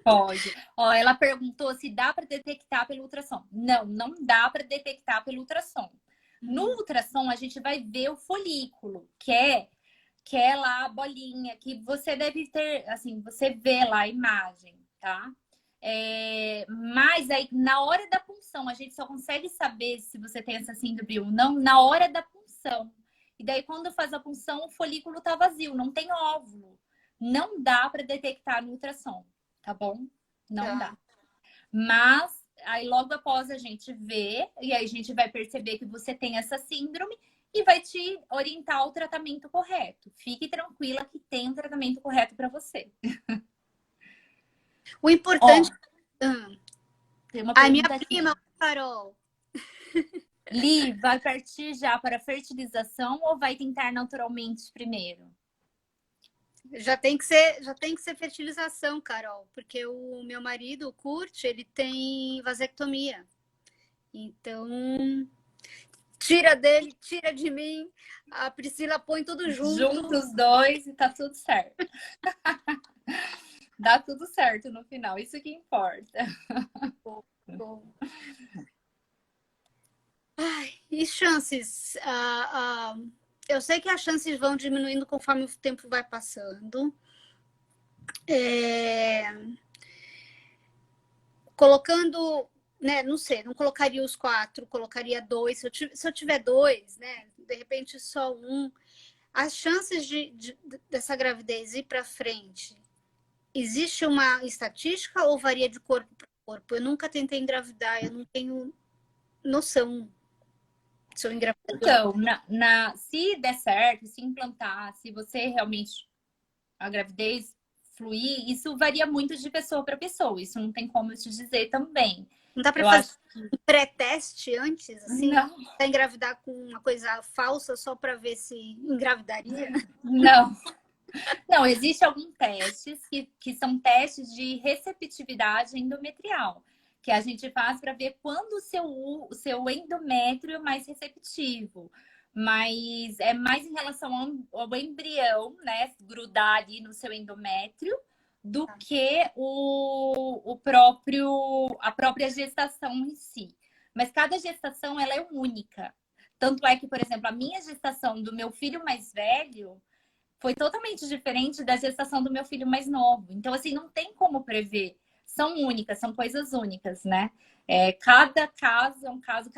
Pode. Ó, ela perguntou se dá para detectar pelo ultrassom. Não, não dá para detectar pelo ultrassom. No ultrassom, a gente vai ver o folículo, que é que é lá a bolinha, que você deve ter, assim, você vê lá a imagem, tá? Mas aí, na hora da punção, a gente só consegue saber se você tem essa síndrome ou não na hora da punção. E daí, quando faz a punção, o folículo tá vazio, não tem óvulo. Não dá para detectar no ultrassom, tá bom? Não dá. Tá. Mas aí logo após a gente vê, e aí a gente vai perceber que você tem essa síndrome e vai te orientar ao tratamento correto. Fique tranquila que tem um tratamento correto para você. O Ó, importante. tem uma A minha pergunta aqui. prima, Carol. Li, vai partir já para fertilização ou vai tentar naturalmente primeiro? Já tem que ser fertilização, Carol, porque o meu marido, o Kurt, ele tem vasectomia. Então, tira dele, tira de mim. A Priscila põe tudo junto. Juntos os dois e tá tudo certo. Dá tudo certo no final, isso que importa. Ai, e chances? Eu sei que as chances vão diminuindo conforme o tempo vai passando. Colocando, né? Não sei, não colocaria os 4, colocaria 2. Se eu tiver 2, né? De repente só um. As chances dessa gravidez ir para frente, existe uma estatística ou varia de corpo para corpo? Eu nunca tentei engravidar, eu não tenho noção se eu engravidar. Então, se der certo, se implantar, se você realmente a gravidez fluir, isso varia muito de pessoa para pessoa. Isso não tem como eu te dizer também. Não dá para Eu fazer acho um pré-teste antes, assim? não, Pra engravidar com uma coisa falsa só para ver se engravidaria? não. Não, existem alguns testes que são testes de receptividade endometrial, que a gente faz para ver quando o seu endométrio é mais receptivo. Mas é mais em relação ao embrião, né? Grudar ali no seu endométrio, do que a própria gestação em si. Mas cada gestação ela é única. Tanto é que, por exemplo, a minha gestação do meu filho mais velho foi totalmente diferente da gestação do meu filho mais novo. Então, assim, não tem como prever. São únicas, são coisas únicas, né? Cada caso é um caso,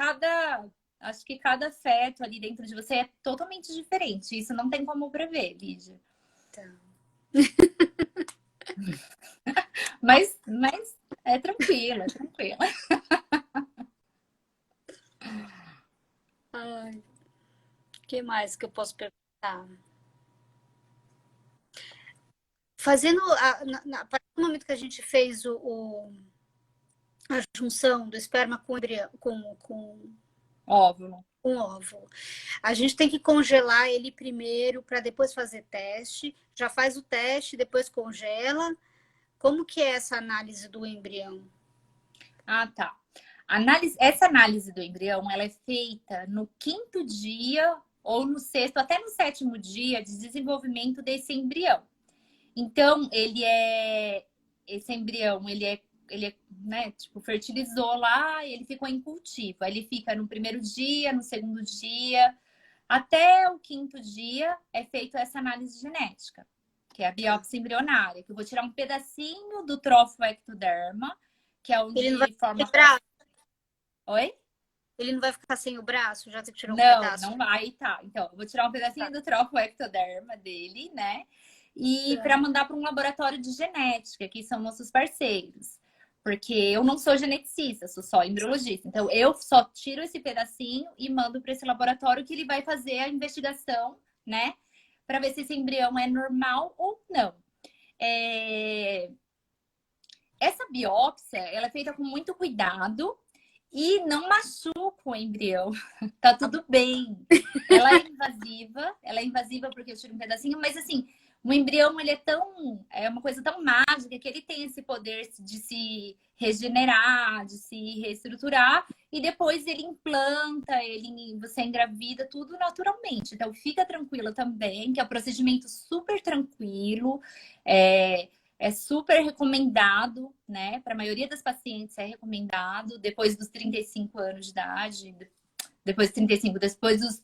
acho que cada feto ali dentro de você é totalmente diferente. Isso não tem como prever, Lídia. Tá. Mas é tranquila, é tranquila. Ai, o que mais que eu posso perguntar? Fazendo, a partir do momento que a gente fez a junção do esperma com o embrião, Óvulo. com o óvulo, a gente tem que congelar ele primeiro para depois fazer teste. Já faz o teste, depois congela. Como que é essa análise do embrião? Ah, tá. Essa análise do embrião, ela é feita no 5º dia ou no 6º, até no 7º dia de desenvolvimento desse embrião. Então, esse embrião, né, tipo, fertilizou lá e ele ficou em cultivo. Aí ele fica no 1º dia, no 2º dia, até o 5º dia é feita essa análise genética, que é a biópsia embrionária, que eu vou tirar um pedacinho do trofo ectoderma, que é Ele não vai onde forma... ficar, Oi? ele não vai ficar sem o braço, já você tirou um Não, pedaço. não vai, tá. Então, eu vou tirar um pedacinho do trofo ectoderma dele, né? E para Tá. mandar para um laboratório de genética, que são nossos parceiros. Porque eu não sou geneticista, sou só embriologista. Então, eu só tiro esse pedacinho e mando para esse laboratório que ele vai fazer a investigação, né? Para ver se esse embrião é normal ou não. Essa biópsia, ela é feita com muito cuidado e não machuca o embrião. Tá tudo bem. Ela é invasiva porque eu tiro um pedacinho, mas assim, o embrião, ele é uma coisa tão mágica que ele tem esse poder de se regenerar, de se reestruturar e depois ele implanta, você engravida tudo naturalmente. Então fica tranquila também, que é um procedimento super tranquilo, é super recomendado, né? Para a maioria das pacientes é recomendado depois dos 35 anos de idade, depois dos 35, depois dos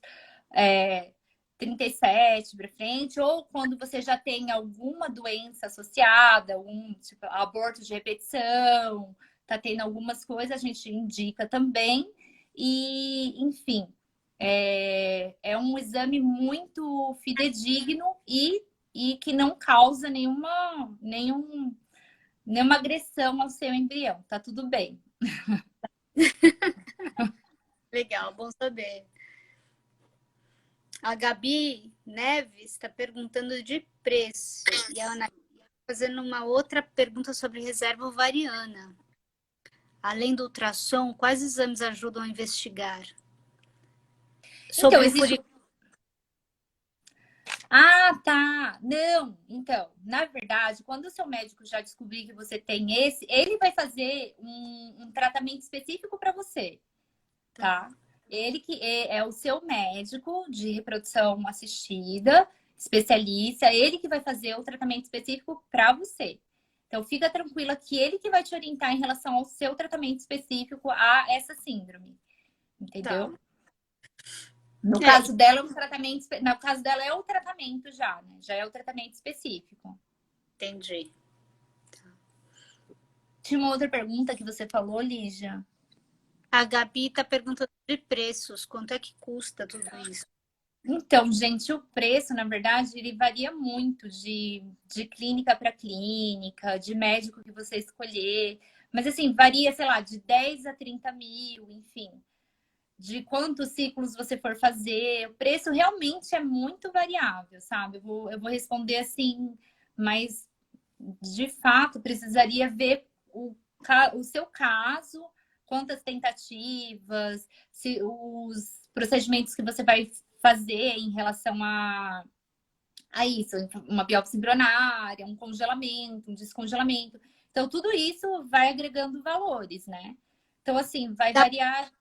37 para frente, ou quando você já tem alguma doença associada, um tipo, aborto de repetição, tá tendo algumas coisas, a gente indica também. E, enfim, é um exame muito fidedigno e que não causa nenhuma agressão ao seu embrião. Tá tudo bem. Legal, bom saber. A Gabi Neves está perguntando de preço. E a Ana está fazendo uma outra pergunta sobre reserva ovariana. Além do ultrassom, quais exames ajudam a investigar? Sobre Então, o existe. Ah, tá. Não. Então, na verdade, quando o seu médico já descobrir que você tem esse, ele vai fazer um tratamento específico para você, tá? Ele que é o seu médico de reprodução assistida, especialista, ele que vai fazer o tratamento específico para você. Então, fica tranquila que ele que vai te orientar em relação ao seu tratamento específico a essa síndrome, Tá. entendeu? No caso dela, no caso dela é o tratamento já, né? Já é o tratamento específico. Entendi. Tinha uma outra pergunta que você falou, Lígia. A Gabi está perguntando de preços. Quanto é que custa tudo isso? Então, gente, o preço, na verdade, ele varia muito de clínica para clínica, de médico que você escolher. Mas, assim, varia, sei lá, de 10 a 30 mil, enfim. De quantos ciclos você for fazer. O preço realmente é muito variável, sabe? Eu vou responder assim, mas de fato precisaria ver o seu caso, quantas tentativas, se os procedimentos que você vai fazer em relação a isso, uma biópsia embrionária, um congelamento, um descongelamento. Então, tudo isso vai agregando valores, né? Então, assim, vai variar.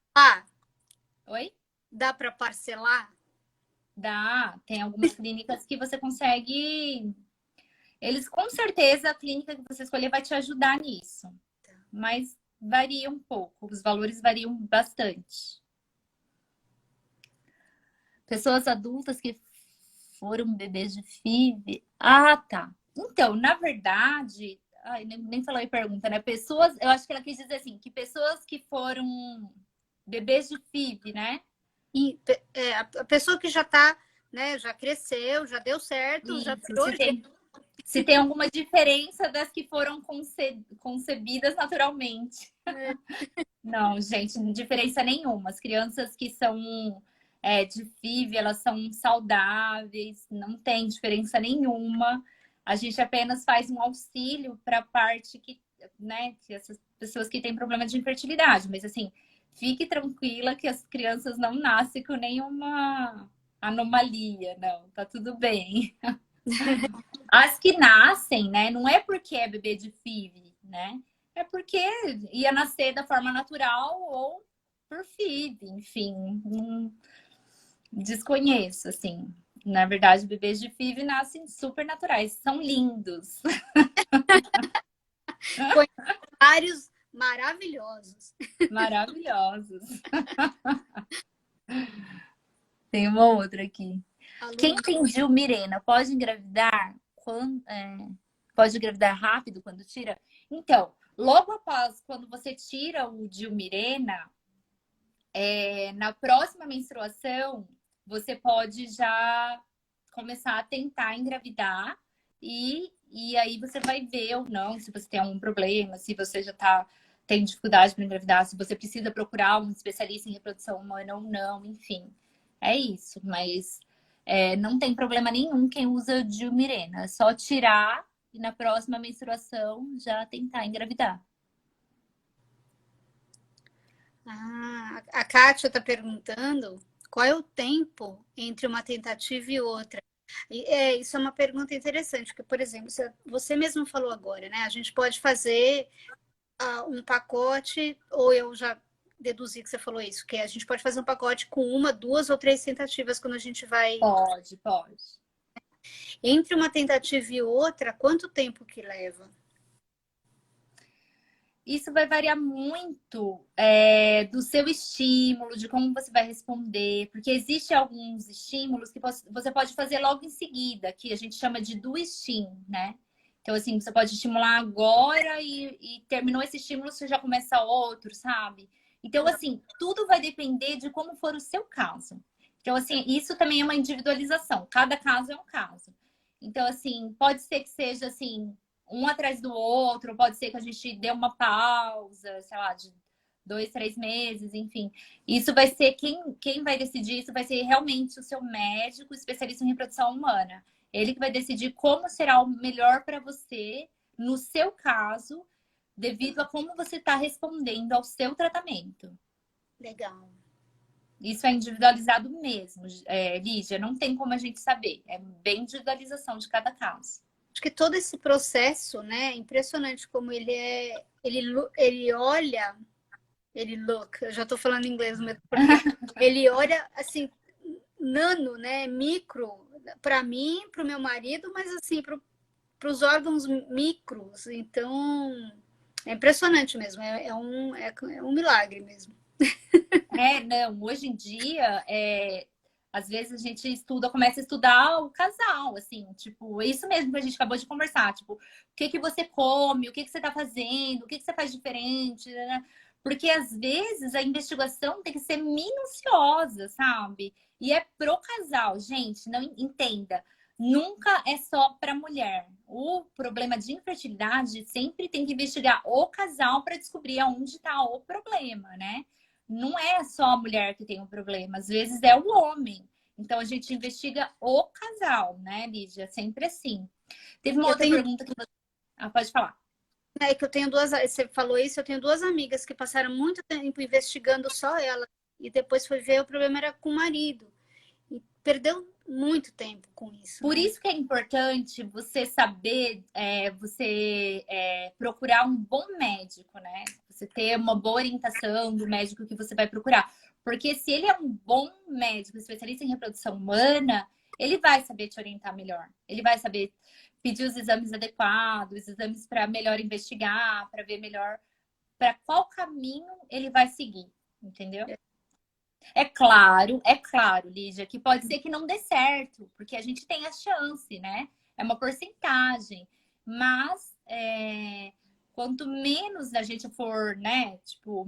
Oi? Dá para parcelar? Dá. Tem algumas clínicas que você consegue. Eles, com certeza, a clínica que você escolher vai te ajudar nisso. Mas varia um pouco. Os valores variam bastante. Pessoas adultas que foram bebês de FIV. Ah, tá. Então, na verdade. Ai, nem falou em pergunta, né? Pessoas. Eu acho que ela quis dizer assim: que pessoas que foram bebês de FIV, né? E, a pessoa que já está, né, já cresceu, já deu certo, Isso, já virou se tem alguma diferença das que foram concebidas naturalmente. Não, gente, diferença nenhuma. As crianças que são de FIV, elas são saudáveis, não tem diferença nenhuma. A gente apenas faz um auxílio para a parte que, né, que essas pessoas que têm problema de infertilidade. Mas assim, fique tranquila que as crianças não nascem com nenhuma anomalia, não, tá tudo bem. As que nascem, né? Não é porque é bebê de FIV, né? É porque ia nascer da forma natural ou por FIV, enfim. Desconheço, assim. Na verdade, bebês de FIV nascem super naturais, são lindos. vários maravilhosos. Maravilhosos. Tem uma outra aqui. Quem tem DIU Mirena pode engravidar pode engravidar rápido quando tira? Então, logo após quando você tira o DIU Mirena, na próxima menstruação, você pode já começar a tentar engravidar e aí você vai ver ou não se você tem algum problema, se você já tem dificuldade para engravidar, se você precisa procurar um especialista em reprodução humana ou não, enfim. É isso, mas não tem problema nenhum quem usa DIU Mirena. É só tirar e na próxima menstruação já tentar engravidar. A Kátia está perguntando qual é o tempo entre uma tentativa e outra. Isso é uma pergunta interessante, porque, por exemplo, você mesmo falou agora, né? A gente pode fazer um pacote, ou eu já deduzi que você falou isso, que a gente pode fazer um pacote com 1, 2 ou 3 tentativas quando a gente vai. Pode. Entre uma tentativa e outra, quanto tempo que leva? isso vai variar muito do seu estímulo, de como você vai responder, porque existem alguns estímulos que você pode fazer logo em seguida, que a gente chama de do estímulo, né? Então, assim, você pode estimular agora e terminou esse estímulo, você já começa outro, sabe? Então, assim, tudo vai depender de como for o seu caso. Então, assim, isso também é uma individualização. Cada caso é um caso. Então, assim, pode ser que seja, assim, um atrás do outro, pode ser que a gente dê uma pausa, sei lá, de 2, 3 meses, enfim. Isso vai ser, quem vai decidir isso vai ser realmente o seu médico, especialista em reprodução humana. Ele que vai decidir como será o melhor para você, no seu caso, devido a como você está respondendo ao seu tratamento. Legal. Isso é individualizado mesmo, Lígia, não tem como a gente saber. É bem individualização de cada caso. Acho que todo esse processo, né, é impressionante como ele olha, eu já estou falando inglês mesmo, porque ele olha, assim, nano, né, micro, para mim, para o meu marido, mas assim, para os órgãos micros. Então, é impressionante mesmo, é um milagre mesmo. Não, hoje em dia, às vezes a gente começa a estudar o casal, assim, tipo, é isso mesmo que a gente acabou de conversar, tipo, o que que você come, o que que você tá fazendo, o que que você faz diferente, né? Porque às vezes a investigação tem que ser minuciosa, sabe? E é pro casal, gente, não entenda. Nunca é só para mulher. O problema de infertilidade sempre tem que investigar o casal para descobrir aonde está o problema, né? Não é só a mulher que tem um problema, às vezes é o homem. Então a gente investiga o casal, né, Lígia? Sempre assim. Teve uma outra pergunta que você. Pode falar. É que eu tenho você falou isso, eu tenho duas amigas que passaram muito tempo investigando só ela e depois foi ver o problema era com o marido. E perdeu muito tempo com isso. Por né? isso que é importante você saber, procurar um bom médico, né? Você ter uma boa orientação do médico que você vai procurar. Porque se ele é um bom médico, especialista em reprodução humana, ele vai saber te orientar melhor. Ele vai saber pedir os exames adequados, os exames para melhor investigar, para ver melhor para qual caminho ele vai seguir, entendeu? É claro, Lígia, que pode ser que não dê certo, porque a gente tem a chance, né? É uma porcentagem. Mas quanto menos a gente for, né, tipo,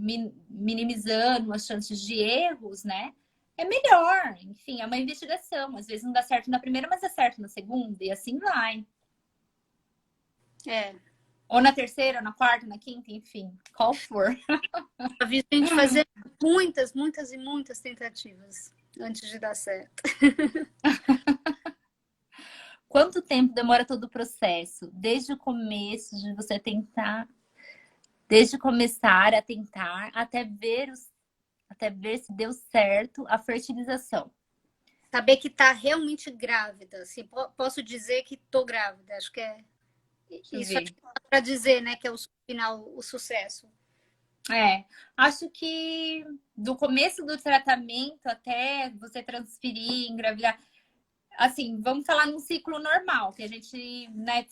minimizando as chances de erros, né? É melhor. Enfim, é uma investigação. Às vezes não dá certo na primeira, mas dá certo na segunda, e assim vai. Ou na terceira, ou na quarta, na quinta, enfim, qual for. A gente fazer muitas, muitas e muitas tentativas antes de dar certo. Quanto tempo demora todo o processo? Desde o começo de você tentar, desde começar a tentar até ver se deu certo a fertilização. Saber que está realmente grávida. Assim, posso dizer que estou grávida. Acho que é isso para dizer, né, que é o final, o sucesso. Acho que do começo do tratamento até você transferir, engravidar, assim, vamos falar num ciclo normal, que a gente, né,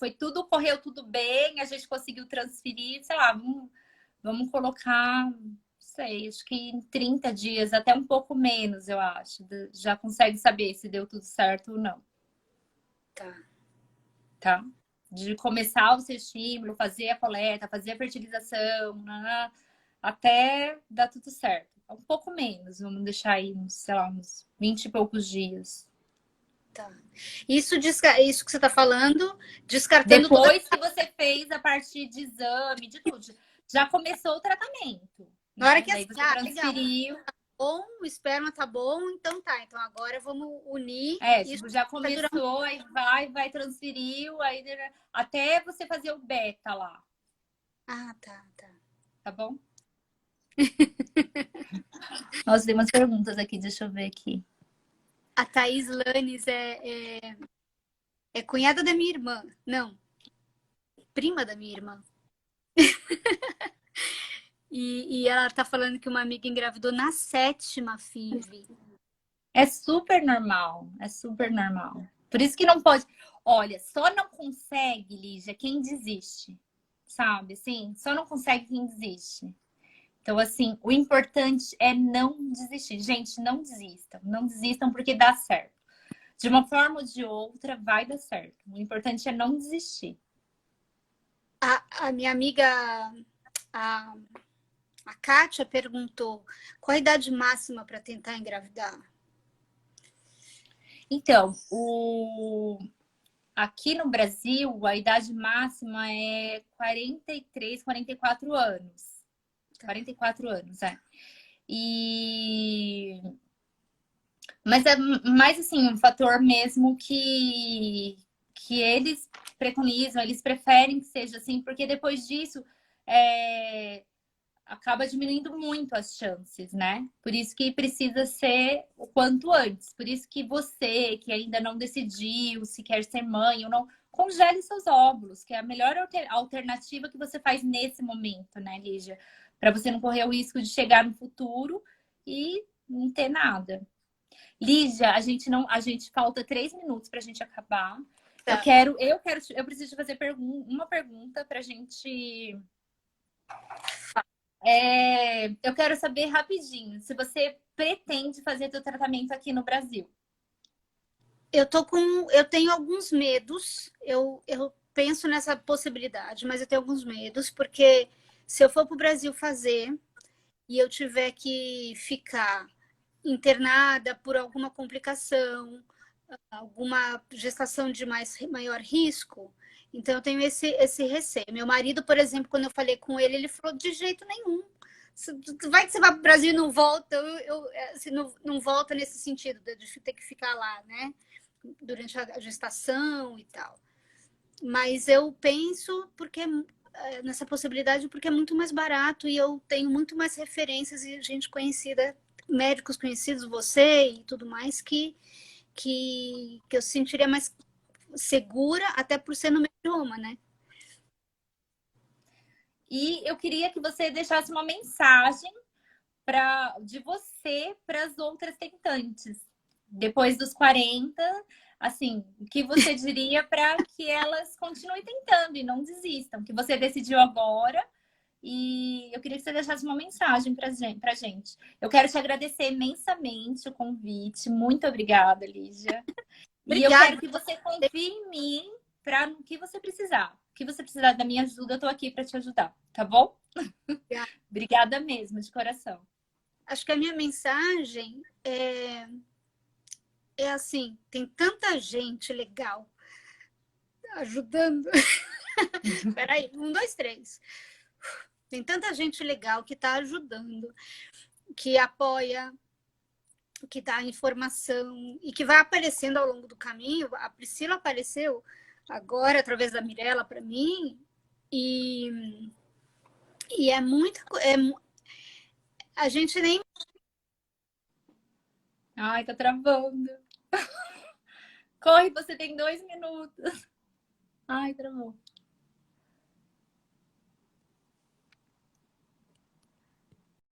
correu tudo bem, a gente conseguiu transferir, sei lá, vamos colocar, não sei, acho que em 30 dias, até um pouco menos, eu acho, já consegue saber se deu tudo certo ou não. Tá? De começar o seu estímulo, fazer a coleta, fazer a fertilização, até dar tudo certo. Um pouco menos, vamos deixar aí, sei lá, uns 20 e poucos dias. Tá. Isso que você está falando, descartando depois que você fez a partir de exame, de tudo, já começou o tratamento. Na hora que você transferiu. Tá bom, o esperma tá bom, então tá. Então agora vamos unir. Tipo, já começou, aí vai, transferiu, aí até você fazer o beta lá. Tá. Tá bom? Nossa, tem umas perguntas aqui, deixa eu ver aqui. A Thaís Lanes é cunhada da minha irmã. Não. Prima da minha irmã. e ela tá falando que uma amiga engravidou na 7ª FIV. É super normal. É super normal. Por isso que não pode. Olha, só não consegue, Lígia, quem desiste. sabe? Assim, só não consegue quem desiste. Então, assim, o importante é não desistir. Gente, não desistam. Não desistam porque dá certo. De uma forma ou de outra, vai dar certo. O importante é não desistir. A minha amiga, a, a Kátia, perguntou qual a idade máxima para tentar engravidar? Então, aqui no Brasil, a idade máxima é 43, 44 anos. 44 anos, é. E... Mas é mais assim, um fator mesmo que eles preconizam, eles preferem que seja assim, porque depois disso acaba diminuindo muito as chances, né? Por isso que precisa ser o quanto antes. Por isso que você, que ainda não decidiu se quer ser mãe ou não, congele seus óvulos, que é a melhor alternativa que você faz nesse momento, né, Lígia? Para você não correr o risco de chegar no futuro e não ter nada. Lígia, a gente falta 3 minutos para a gente acabar. Tá. Eu preciso te fazer uma pergunta para a gente. Eu quero saber rapidinho se você pretende fazer seu tratamento aqui no Brasil. Eu tenho alguns medos. Eu penso nessa possibilidade, mas eu tenho alguns medos porque se eu for para o Brasil fazer e eu tiver que ficar internada por alguma complicação, alguma gestação de maior risco, então eu tenho esse receio. Meu marido, por exemplo, quando eu falei com ele, ele falou de jeito nenhum. Vai que você vai para o Brasil e não volta, assim, não volta nesse sentido de ter que ficar lá, né? Durante a gestação e tal. Mas eu penso porque nessa possibilidade porque é muito mais barato e eu tenho muito mais referências e gente conhecida, médicos conhecidos, você e tudo mais, que eu sentiria mais segura, até por ser no meu idioma, né? E eu queria que você deixasse uma mensagem de você para as outras tentantes. Depois dos 40, assim, o que você diria para que elas continuem tentando e não desistam? Que você decidiu agora e eu queria que você deixasse uma mensagem para gente. Eu quero te agradecer imensamente o convite. Muito obrigada, Lígia. E eu Obrigada. quero que você confie em mim para o que você precisar. O que você precisar da minha ajuda, eu estou aqui para te ajudar, tá bom? Obrigada mesmo, de coração. Acho que a minha mensagem é assim, tem tanta gente legal ajudando. Peraí, 1, 2, 3. Tem tanta gente legal que está ajudando, que apoia, que dá informação e que vai aparecendo ao longo do caminho. A Priscila apareceu agora através da Mirella para mim e é muita a gente nem Ai, tá travando. Corre, você tem 2 minutos. Ai, travou.